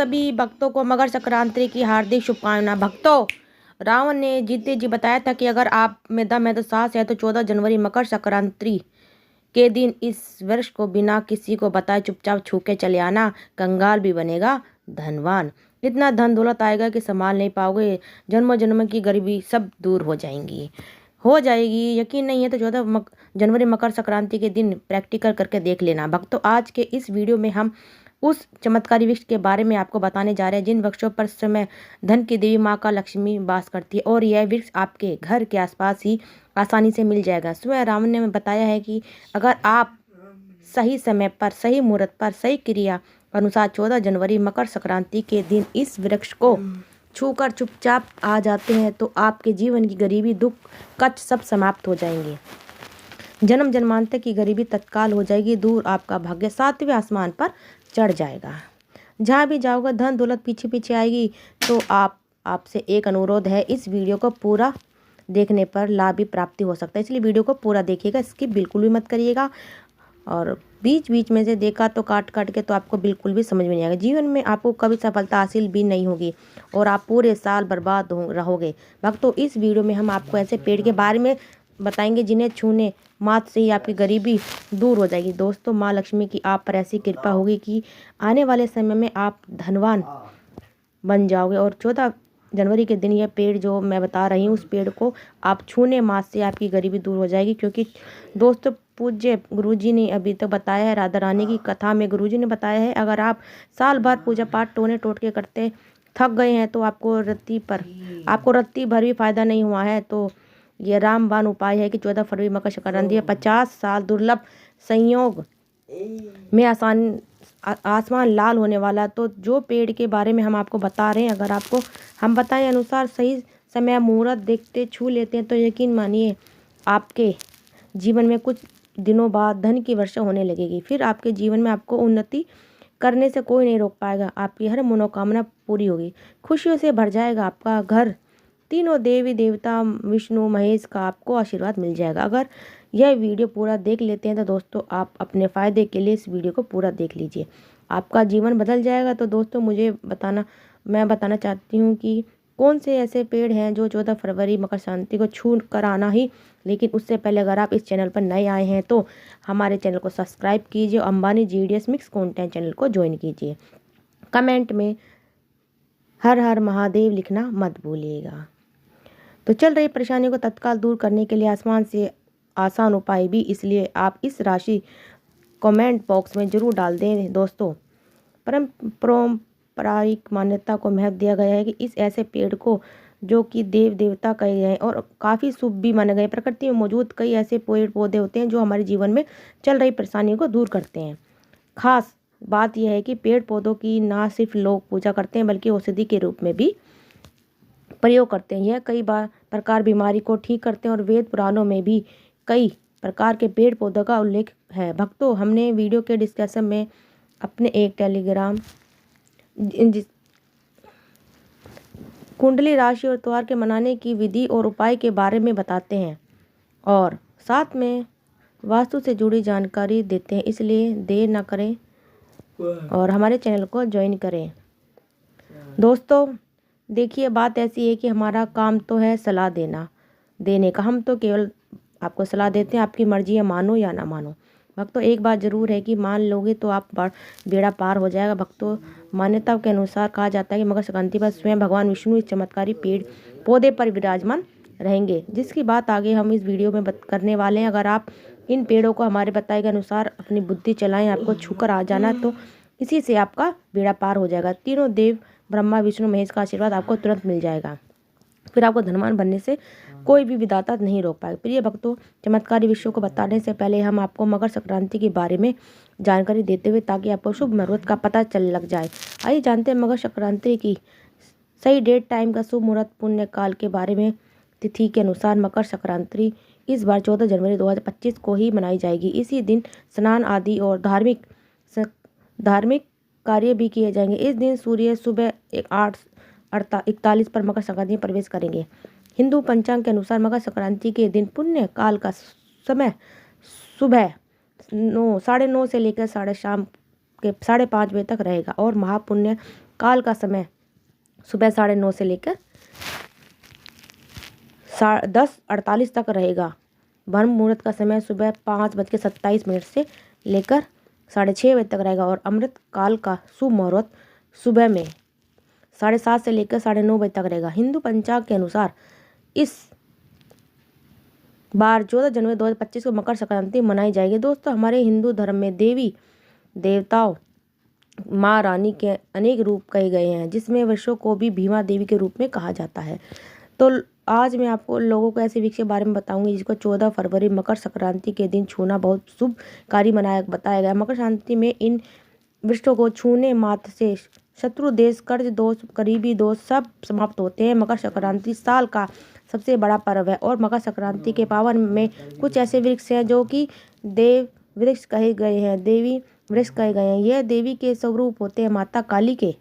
सभी भक्तों को मकर संक्रांति की हार्दिक शुभकामनाएं। भक्तों, रावण ने जीते जी बताया था कि अगर आप में दम है तो साहस है तो 14 जनवरी मकर संक्रांति के दिन इस वर्ष को बिना किसी को बताए चुपचाप छू के चले आना। कंगाल भी बनेगा धनवान। इतना धन दौलत आएगा कि संभाल नहीं पाओगे। जन्मों जन्म की गरीबी सब दूर हो जाएगी। यकीन नहीं है तो 14 जनवरी मकर संक्रांति के दिन प्रैक्टिकल करके देख लेना। भक्तों, आज के इस वीडियो में हम उस चमत्कारी वृक्ष के बारे में आपको बताने जा रहे हैं जिन वृक्षों पर समय धन की देवी माँ का लक्ष्मी वास करती है, और यह वृक्ष आपके घर के आसपास ही आसानी से मिल जाएगा। स्वयं रावण ने बताया है कि अगर आप सही समय पर, सही मुहूर्त पर, सही क्रिया अनुसार 14 जनवरी मकर संक्रांति के दिन इस वृक्ष को छूकर चुपचाप आ जाते हैं तो आपके जीवन की गरीबी, दुख, कष्ट सब समाप्त हो जाएंगे। जन्म जन्मांतर की गरीबी तत्काल हो जाएगी दूर। आपका भाग्य 7वें आसमान पर चढ़ जाएगा। जहाँ भी जाओगे धन दौलत पीछे पीछे आएगी। तो आपसे एक अनुरोध है, इस वीडियो को पूरा देखने पर लाभ भी प्राप्ति हो सकता है, इसलिए वीडियो को पूरा देखिएगा, स्किप बिल्कुल भी मत करिएगा। और बीच बीच में से देखा तो काट के तो आपको बिल्कुल भी समझ में नहीं आएगा। जीवन में आपको कभी सफलता हासिल भी नहीं होगी और आप पूरे साल बर्बाद रहोगे। भक्तों, इस वीडियो में हम आपको ऐसे पेड़ के बारे में बताएंगे जिन्हें छूने मात्र से ही आपकी गरीबी दूर हो जाएगी। दोस्तों, माँ लक्ष्मी की आप पर ऐसी कृपा होगी कि आने वाले समय में आप धनवान बन जाओगे। और 14 जनवरी के दिन यह पेड़ जो मैं बता रही हूँ, उस पेड़ को आप छूने मात्र से आपकी गरीबी दूर हो जाएगी। क्योंकि दोस्तों, पूज्य गुरुजी ने अभी तक बताया है, राधा रानी की कथा में गुरुजी ने बताया है, अगर आप साल भर पूजा पाठ टोने टोटके करते थक गए हैं तो आपको रत्ती भर भी फायदा नहीं हुआ है, तो ये रामबाण उपाय है कि 14 फरवरी मकर संक्रांति 50 साल दुर्लभ संयोग में आसमान लाल होने वाला। तो जो पेड़ के बारे में हम आपको बता रहे हैं, अगर आपको हम बताएं अनुसार सही समय मुहूर्त देखते छू लेते हैं तो यकीन मानिए आपके जीवन में कुछ दिनों बाद धन की वर्षा होने लगेगी। फिर आपके जीवन में आपको उन्नति करने से कोई नहीं रोक पाएगा। आपकी हर मनोकामना पूरी होगी। खुशियों से भर जाएगा आपका घर। तीनों देवी देवता विष्णु महेश का आपको आशीर्वाद मिल जाएगा। अगर यह वीडियो पूरा देख लेते हैं तो दोस्तों, आप अपने फ़ायदे के लिए इस वीडियो को पूरा देख लीजिए, आपका जीवन बदल जाएगा। तो दोस्तों, मैं बताना चाहती हूँ कि कौन से ऐसे पेड़ हैं जो 14 फरवरी मकर संक्रांति को छू कर आना ही। लेकिन उससे पहले अगर आप इस चैनल पर नए आए हैं तो हमारे चैनल को सब्सक्राइब कीजिए और Ambani GDS mix content channel को ज्वाइन कीजिए। कमेंट में हर हर महादेव लिखना मत भूलिएगा। तो चल रही परेशानियों को तत्काल दूर करने के लिए आसमान से आसान उपाय भी, इसलिए आप इस राशि कमेंट बॉक्स में जरूर डाल दें। दोस्तों, पारंपरिक मान्यता को महत्व दिया गया है कि इस ऐसे पेड़ को जो कि देव देवता कहे गए हैं और काफ़ी शुभ भी माने गए। प्रकृति में मौजूद कई ऐसे पेड़ पौधे होते हैं जो हमारे जीवन में चल रही परेशानियों को दूर करते हैं। खास बात यह है कि पेड़ पौधों की ना सिर्फ लोग पूजा करते हैं बल्कि औषधि के रूप में भी प्रयोग करते हैं। यह कई प्रकार बीमारी को ठीक करते हैं और वेद पुराणों में भी कई प्रकार के पेड़ पौधों का उल्लेख है। भक्तों, हमने वीडियो के डिस्कशन में अपने एक टेलीग्राम कुंडली राशि और त्योहार के मनाने की विधि और उपाय के बारे में बताते हैं और साथ में वास्तु से जुड़ी जानकारी देते हैं, इसलिए देर ना करें और हमारे चैनल को ज्वाइन करें। दोस्तों, देखिए, बात ऐसी है कि हमारा काम तो है सलाह देने का। हम तो केवल आपको सलाह देते हैं, आपकी मर्जी है मानो या ना मानो। भक्तों, एक बात जरूर है कि मान लोगे तो आप बेड़ा पार हो जाएगा। भक्तों, मान्यता के अनुसार कहा जाता है कि मकर संक्रांति पर स्वयं भगवान विष्णु इस चमत्कारी पेड़ पौधे पर विराजमान रहेंगे, जिसकी बात आगे हम इस वीडियो में करने वाले हैं। अगर आप इन पेड़ों को हमारे बताए गए अनुसार अपनी बुद्धि चलाएं, आपको छूकर आ जाना, तो इसी से आपका बेड़ा पार हो जाएगा। तीनों देव ब्रह्मा विष्णु महेश का आशीर्वाद आपको तुरंत मिल जाएगा। फिर आपको धनवान बनने से कोई भी विधाता नहीं रोक पाएगा। प्रिय भक्तों, चमत्कारी विषयों को बताने से पहले हम आपको मकर संक्रांति के बारे में जानकारी देते हुए ताकि आपको शुभ मुहूर्त का पता लग जाए। आइए जानते हैं मकर संक्रांति की सही डेट, टाइम का शुभ मुहूर्त, पुण्य काल के बारे में। तिथि के अनुसार मकर संक्रांति इस बार 14 जनवरी 2025 को ही मनाई जाएगी। इसी दिन स्नान आदि और धार्मिक कार्य भी किए जाएंगे। इस दिन सूर्य सुबह 8:41 पर मकर संक्रांति में प्रवेश करेंगे। हिंदू पंचांग के अनुसार मकर संक्रांति के दिन पुण्य काल का समय सुबह 9:30 से लेकर शाम के 5:30 बजे तक रहेगा और महापुण्य काल का समय सुबह 9:30 से लेकर 10:48 तक रहेगा। ब्रह्म मुहूर्त का समय सुबह 5:27 से लेकर 6:30 बजे तक रहेगा और अमृत काल का शुभ मुहूर्त सुबह में 7:30 से लेकर 9:30 बजे तक रहेगा। हिंदू पंचांग के अनुसार इस बार 14 जनवरी 2025 को मकर संक्रांति मनाई जाएगी। दोस्तों, हमारे हिंदू धर्म में देवी देवताओं माँ रानी के अनेक रूप कहे गए हैं, जिसमें वृषों को भी भीमा देवी के रूप में कहा जाता है। तो आज मैं आपको लोगों को ऐसे वृक्ष के बारे में बताऊंगी जिसको 14 फरवरी मकर संक्रांति के दिन छूना बहुत शुभ कार्य बताया गया। मकर संक्रांति में इन वृक्षों को छूने मात्र से शत्रु देश, कर्ज दोष, गरीबी दोष सब समाप्त होते हैं। मकर संक्रांति साल का सबसे बड़ा पर्व है और मकर संक्रांति के पावन में कुछ ऐसे वृक्ष हैं जो कि देव वृक्ष कहे गए हैं, देवी वृक्ष कहे गए हैं। यह देवी के स्वरूप होते हैं, माता काली के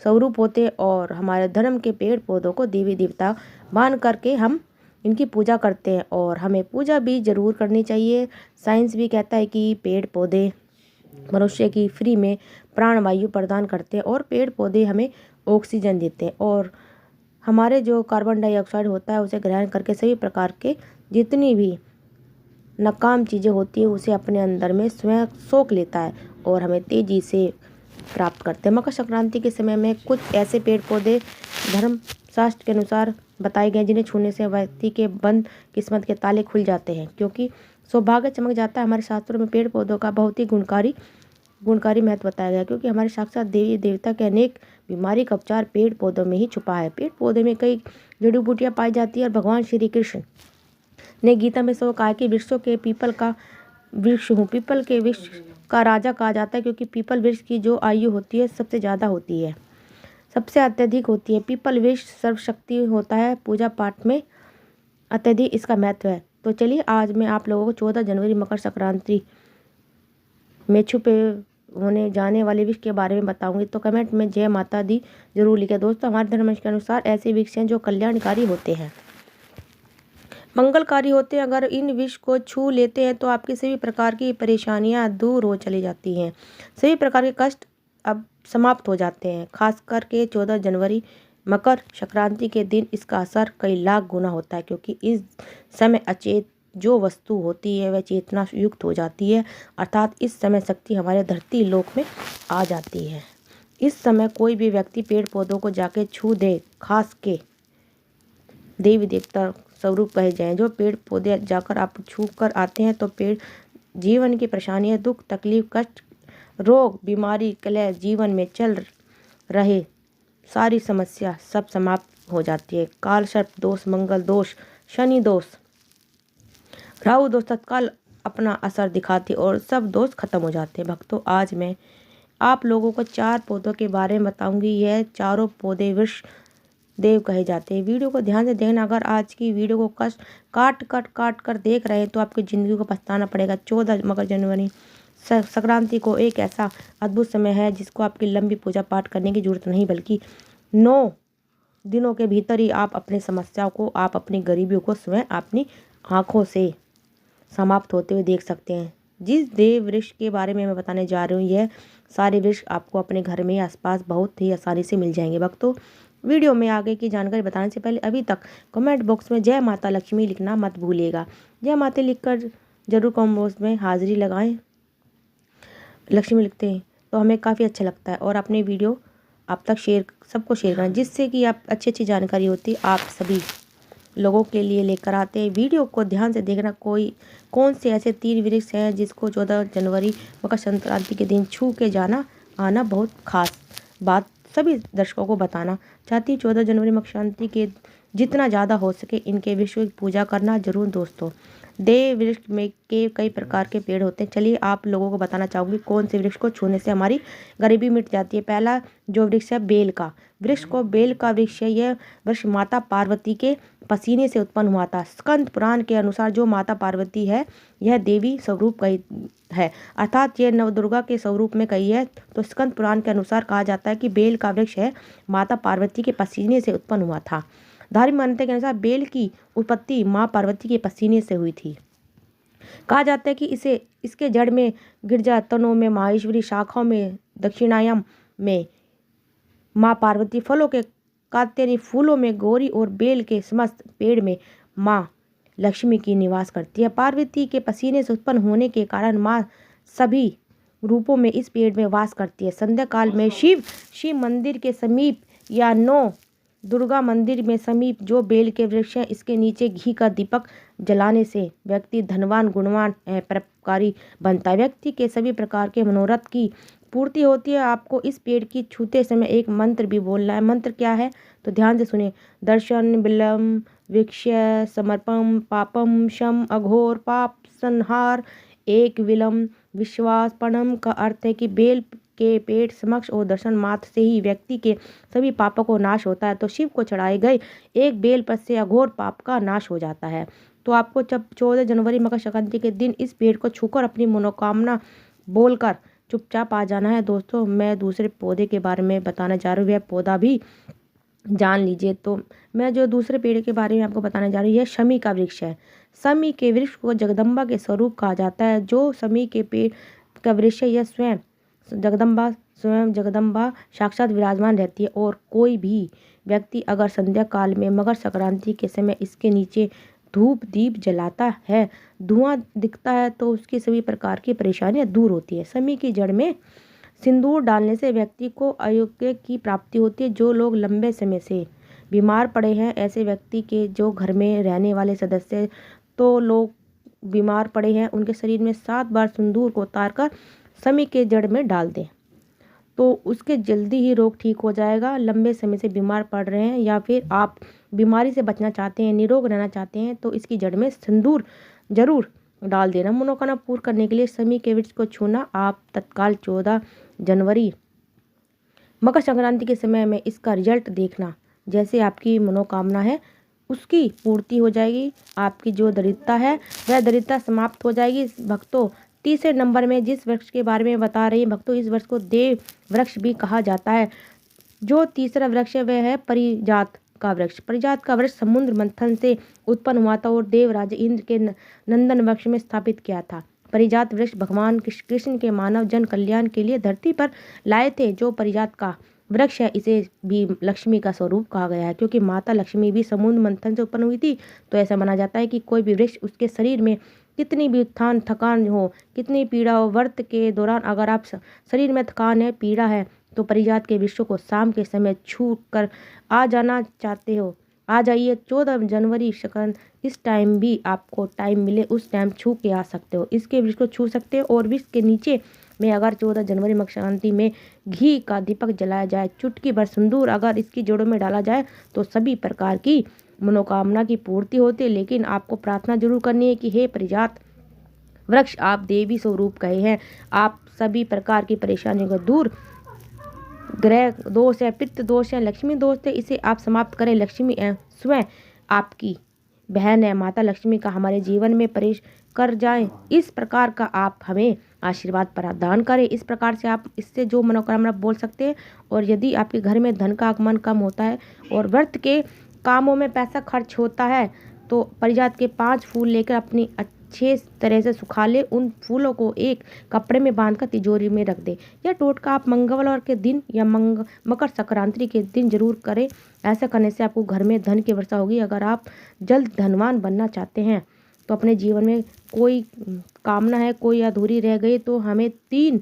स्वरूप होते हैं और हमारे धर्म के पेड़ पौधों को देवी देवता मान करके हम इनकी पूजा करते हैं और हमें पूजा भी जरूर करनी चाहिए। साइंस भी कहता है कि पेड़ पौधे मनुष्य की फ्री में प्राणवायु प्रदान करते हैं और पेड़ पौधे हमें ऑक्सीजन देते हैं और हमारे जो कार्बन डाइऑक्साइड होता है उसे ग्रहण करके सभी प्रकार के जितनी भी नाकाम चीज़ें होती है उसे अपने अंदर में स्वयं सोख लेता है और हमें तेजी से प्राप्त करते हैं। मकर संक्रांति के समय में कुछ ऐसे पेड़ पौधे धर्म शास्त्र के अनुसार बताए गए जिन्हें छूने से व्यक्ति के बंद किस्मत के ताले खुल जाते हैं, क्योंकि सौभाग्य चमक जाता है। हमारे शास्त्रों में पेड़ पौधों का बहुत ही गुणकारी महत्व बताया गया, क्योंकि हमारे साक्षात देवी देवता के अनेक बीमारी का उपचार पेड़ पौधों में ही छुपा है। पेड़ पौधे में कई जड़ी बूटियाँ पाई जाती है और भगवान श्री कृष्ण ने गीता में सो कहा कि वृक्षों के पीपल का वृक्ष हूँ। पीपल के वृक्ष का राजा कहा जाता है, क्योंकि पीपल वृक्ष की जो आयु होती है सबसे ज़्यादा होती है, सबसे अत्यधिक होती है। पीपल वृक्ष सर्वशक्ति होता है, पूजा पाठ में अत्यधिक इसका महत्व है। तो चलिए आज मैं आप लोगों को 14 जनवरी मकर संक्रांति में छुपे होने जाने वाले वृक्ष के बारे में बताऊंगी। तो कमेंट में जय माता दी जरूर लिखें। दोस्तों, हमारे धर्म के अनुसार ऐसे वृक्ष हैं जो कल्याणकारी होते हैं, मंगलकारी होते हैं। अगर इन वृक्ष को छू लेते हैं तो आपकी सभी प्रकार की परेशानियां दूर हो चली जाती हैं, सभी प्रकार के कष्ट अब समाप्त हो जाते हैं। खास करके 14 जनवरी मकर संक्रांति के दिन इसका असर कई लाख गुना होता है, क्योंकि इस समय अचेत जो वस्तु होती है वह चेतना युक्त हो जाती है, अर्थात इस समय शक्ति हमारे धरती लोक में आ जाती है। इस समय कोई भी व्यक्ति पेड़ पौधों को जाके छू दे, खास के देवी देवता स्वरूप कहे जाएं, जो पेड़ पौधे जाकर आप छू कर आते हैं तो पेड़ जीवन की परेशानियां, दुख, तकलीफ, कष्ट, रोग, बीमारी, कलह जीवन में चल रहे सारी समस्या सब समाप्त हो जाती है। काल सर्प दोष, मंगल दोष, शनि दोष, राहु दोष तत्काल अपना असर दिखाते और सब दोष खत्म हो जाते हैं। भक्तों, आज मैं आप लोगों को 4 पौधों के बारे में बताऊंगी। यह चारों पौधे वृक्ष देव कहे जाते हैं। वीडियो को ध्यान से देखना। अगर आज की वीडियो को काट कर देख रहे हैं तो आपकी ज़िंदगी को पछताना पड़ेगा। 14 मकर जनवरी संक्रांति को एक ऐसा अद्भुत समय है जिसको आपकी लंबी पूजा पाठ करने की जरूरत नहीं, बल्कि 9 दिनों के भीतर ही आप अपनी समस्याओं को, आप अपनी गरीबियों को स्वयं अपनी आँखों से समाप्त होते हुए देख सकते हैं। जिस देव वृक्ष के बारे में मैं बताने जा रही हूँ, यह सारे वृक्ष आपको अपने घर में आसपास बहुत ही आसानी से मिल जाएंगे। भक्तों, वीडियो में आगे की जानकारी बताने से पहले अभी तक कमेंट बॉक्स में जय माता लक्ष्मी लिखना मत भूलिएगा। जय माता लिखकर जरूर कमेंट बॉक्स में हाजिरी लगाएं। लक्ष्मी लिखते हैं तो हमें काफ़ी अच्छा लगता है और अपने वीडियो आप तक सबको शेयर करें, जिससे कि आप अच्छी जानकारी होती आप सभी लोगों के लिए लेकर आते हैं। वीडियो को ध्यान से देखना। कौन से ऐसे 3 वृक्ष हैं जिसको 14 जनवरी मकर संक्रांति के दिन छू के आना बहुत खास बात सभी दर्शकों को बताना चाहती हूँ। 14 जनवरी मकर संक्रांति के जितना ज़्यादा हो सके इनके वृक्ष की पूजा करना जरूर। दोस्तों, देव वृक्ष में के कई प्रकार के पेड़ होते हैं। चलिए आप लोगों को बताना चाहूँगी कौन से वृक्ष को छूने से हमारी गरीबी मिट जाती है। पहला जो वृक्ष है बेल का वृक्ष बेल का वृक्ष है। यह वृक्ष माता पार्वती के पसीने से उत्पन्न हुआ था। स्कंद पुराण के अनुसार जो माता पार्वती है यह देवी स्वरूप है, अर्थात यह नवदुर्गा के स्वरूप में कही है। तो स्कंद पुराण के अनुसार कहा जाता है कि बेल का वृक्ष है माता पार्वती के पसीने से उत्पन्न हुआ था। धार्मिक मान्यता के अनुसार बेल की उत्पत्ति माँ पार्वती के पसीने से हुई थी। कहा जाता है कि इसके जड़ में गिरजा, तनों में माहेश्वरी, शाखाओं में दक्षिणायम में माँ पार्वती फलों के कात्यायनी फूलों में गौरी और बेल के समस्त पेड़ में माँ लक्ष्मी की निवास करती है। पार्वती के पसीने से उत्पन्न होने के कारण माँ सभी रूपों में इस पेड़ में वास करती है। संध्या काल में शिव मंदिर के समीप या नौ दुर्गा मंदिर में समीप जो बेल के वृक्ष हैं, इसके नीचे घी का दीपक जलाने से व्यक्ति धनवान, गुणवान एवं परोपकारी बनता है। व्यक्ति के सभी प्रकार के मनोरथ की पूर्ति होती है। आपको इस पेड़ की छूते समय एक मंत्र भी बोलना है। मंत्र क्या है तो ध्यान से सुनिए। दर्शन बिलम वृक्ष समर्पम पापम शम अघोर पाप संहार एक विलम विश्वास पणम का अर्थ है कि बेल के पेड़ समक्ष और दर्शन मात्र से ही व्यक्ति के सभी पापों को नाश होता है। तो शिव को चढ़ाए गए एक बेल पत्र से अघोर पाप का नाश हो जाता है। तो आपको जब 14 जनवरी मकर संक्रांति के दिन इस पेड़ को छूकर अपनी मनोकामना बोलकर चुपचाप आ जाना है। दोस्तों, मैं दूसरे पौधे के बारे में बताना चाह रही हूँ, यह पौधा भी जान लीजिए। तो मैं जो दूसरे पेड़ के बारे में आपको बताने जा रही हूँ, यह शमी का वृक्ष है। शमी के वृक्ष को जगदम्बा के स्वरूप कहा जाता है। जो शमी के पेड़ का वृक्ष है, यह स्वयं जगदम्बा साक्षात विराजमान रहती है। और कोई भी व्यक्ति अगर संध्या काल में मकर संक्रांति के समय इसके नीचे धूप दीप जलाता है, धुआं दिखता है, तो उसकी सभी प्रकार की परेशानियां दूर होती है। शमी की जड़ में सिंदूर डालने से व्यक्ति को आरोग्य की प्राप्ति होती है। जो लोग लंबे समय से बीमार पड़े हैं, ऐसे व्यक्ति के जो घर में रहने वाले सदस्य तो लोग बीमार पड़े हैं, उनके शरीर में 7 बार सिंदूर को उतारकर शमी के जड़ में डाल दें तो उसके जल्दी ही रोग ठीक हो जाएगा। लंबे समय से बीमार पड़ रहे हैं या फिर आप बीमारी से बचना चाहते हैं, निरोग रहना चाहते हैं, तो इसकी जड़ में सिंदूर जरूर डाल देना। मनोकामना पूर्ण करने के लिए शमी के वृक्ष को छूना आप तत्काल 14 जनवरी मकर संक्रांति के समय में इसका रिजल्ट देखना। जैसे आपकी मनोकामना है उसकी पूर्ति हो जाएगी। आपकी जो दरिद्रता है वह दरिद्रता समाप्त हो जाएगी। भक्तों, तीसरे नंबर में जिस वृक्ष के बारे में बता रही हैं भक्तों, इस वृक्ष को देव वृक्ष भी कहा जाता है। जो तीसरा वृक्ष है वह है परिजात का वृक्ष। परिजात का वृक्ष समुद्र मंथन से उत्पन्न हुआ था और देवराज इंद्र के नंदन वृक्ष में स्थापित किया था। परिजात वृक्ष भगवान कृष्ण के मानव जन कल्याण के लिए धरती पर लाए थे। जो परिजात का वृक्ष है इसे भी लक्ष्मी का स्वरूप कहा गया है, क्योंकि माता लक्ष्मी भी समुद्र मंथन से उत्पन्न हुई थी। तो ऐसा माना जाता है कि कोई भी वृक्ष उसके शरीर में कितनी भी उत्थान थकान हो, कितनी पीड़ा हो, व्रत के दौरान अगर आप शरीर में थकान है, पीड़ा है, तो परिजात के वृक्ष को शाम के समय छू कर आ जाना चाहते हो, आ जाइए। 14 जनवरी इस टाइम भी आपको टाइम मिले उस टाइम छू के आ सकते हो। इसके वृक्ष को छू सकते हो। और वृक्ष के नीचे में अगर 14 जनवरी मकर संक्रांति में घी का दीपक जलाया जाए, चुटकी भर सिंदूर अगर इसकी जड़ों में डाला जाए, तो सभी प्रकार की मनोकामना की पूर्ति होती है। लेकिन आपको प्रार्थना जरूर करनी है कि हे परिजात वृक्ष, आप देवी स्वरूप कहे हैं, आप सभी प्रकार की परेशानियों को दूर, ग्रह दोष है, पित्त दोष है, लक्ष्मी दोष है, इसे आप समाप्त करें। लक्ष्मी स्वयं आपकी बहन है, माता लक्ष्मी का हमारे जीवन में प्रवेश कर जाएं, इस प्रकार का आप हमें आशीर्वाद प्रदान करें। इस प्रकार से आप इससे जो मनोकामना बोल सकते हैं। और यदि आपके घर में धन का आगमन कम होता है और व्रत के कामों में पैसा खर्च होता है, तो परिजात के 5 फूल लेकर अपनी अच्छे तरह से सुखा ले। उन फूलों को एक कपड़े में बांधकर तिजोरी में रख दे। यह टोटका आप मंगलवार के दिन या मकर संक्रांति के दिन जरूर करें। ऐसा करने से आपको घर में धन की वर्षा होगी। अगर आप जल्द धनवान बनना चाहते हैं तो अपने जीवन में कोई कामना है, कोई अधूरी रह गई, तो हमें 3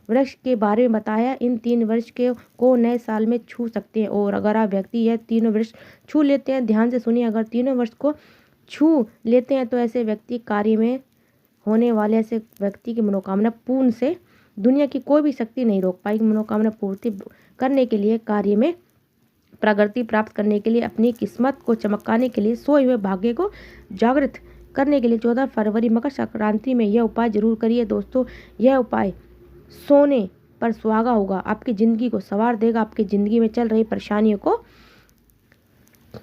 वृक्ष के बारे में बताया। इन 3 वृक्ष को नए साल में छू सकते हैं। और अगर आप व्यक्ति यह 3 वृक्ष छू लेते हैं, ध्यान से सुनिए, अगर 3 वृक्ष को छू लेते हैं तो ऐसे व्यक्ति कार्य में होने वाले ऐसे व्यक्ति की मनोकामना पूर्ण से दुनिया की कोई भी शक्ति नहीं रोक पाएगी। मनोकामना पूर्ति करने के लिए, कार्य में प्रगति प्राप्त करने के लिए, अपनी किस्मत को चमकाने के लिए, सोए हुए भाग्य को जागृत करने के लिए 14 फरवरी मकर संक्रांति में यह उपाय जरूर करिए। दोस्तों, यह उपाय सोने पर सुहागा होगा, आपकी ज़िंदगी को संवार देगा, आपकी ज़िंदगी में चल रही परेशानियों को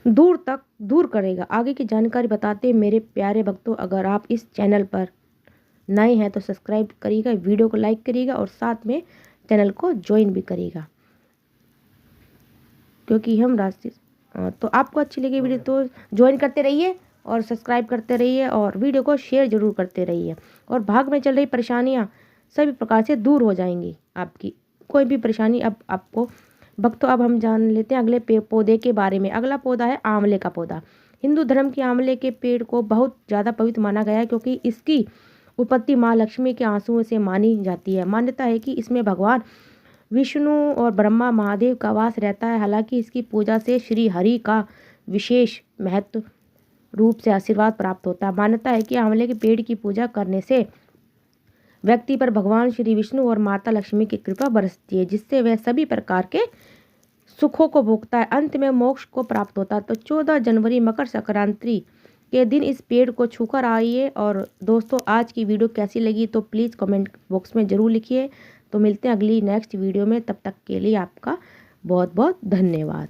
दूर करेगा। आगे की जानकारी बताते हैं मेरे प्यारे भक्तों, अगर आप इस चैनल पर नए हैं तो सब्सक्राइब करिएगा, वीडियो को लाइक करिएगा और साथ में चैनल को ज्वाइन भी करिएगा, क्योंकि हम तो आपको अच्छी लगी वीडियो तो ज्वाइन करते रहिए और सब्सक्राइब करते रहिए और वीडियो को शेयर जरूर करते रहिए। और भाग में चल रही परेशानियां सभी प्रकार से दूर हो जाएंगी। आपकी कोई भी परेशानी अब आपको भक्तों अब हम जान लेते हैं अगले पौधे के बारे में। अगला पौधा है आंवले का पौधा। हिंदू धर्म के आंवले के पेड़ को बहुत ज़्यादा पवित्र माना गया है क्योंकि इसकी उत्पत्ति माँ लक्ष्मी के आंसुओं से मानी जाती है। मान्यता है कि इसमें भगवान विष्णु और ब्रह्मा महादेव का वास रहता है। हालांकि इसकी पूजा से श्री हरि का विशेष महत्व रूप से आशीर्वाद प्राप्त होता है। मान्यता है कि आंवले के पेड़ की पूजा करने से व्यक्ति पर भगवान श्री विष्णु और माता लक्ष्मी की कृपा बरसती है, जिससे वह सभी प्रकार के सुखों को भोगता है, अंत में मोक्ष को प्राप्त होता है। तो 14 जनवरी मकर संक्रांति के दिन इस पेड़ को छूकर आइए। और दोस्तों आज की वीडियो कैसी लगी तो प्लीज़ कमेंट बॉक्स में ज़रूर लिखिए। तो मिलते हैं अगली नेक्स्ट वीडियो में, तब तक के लिए आपका बहुत बहुत धन्यवाद।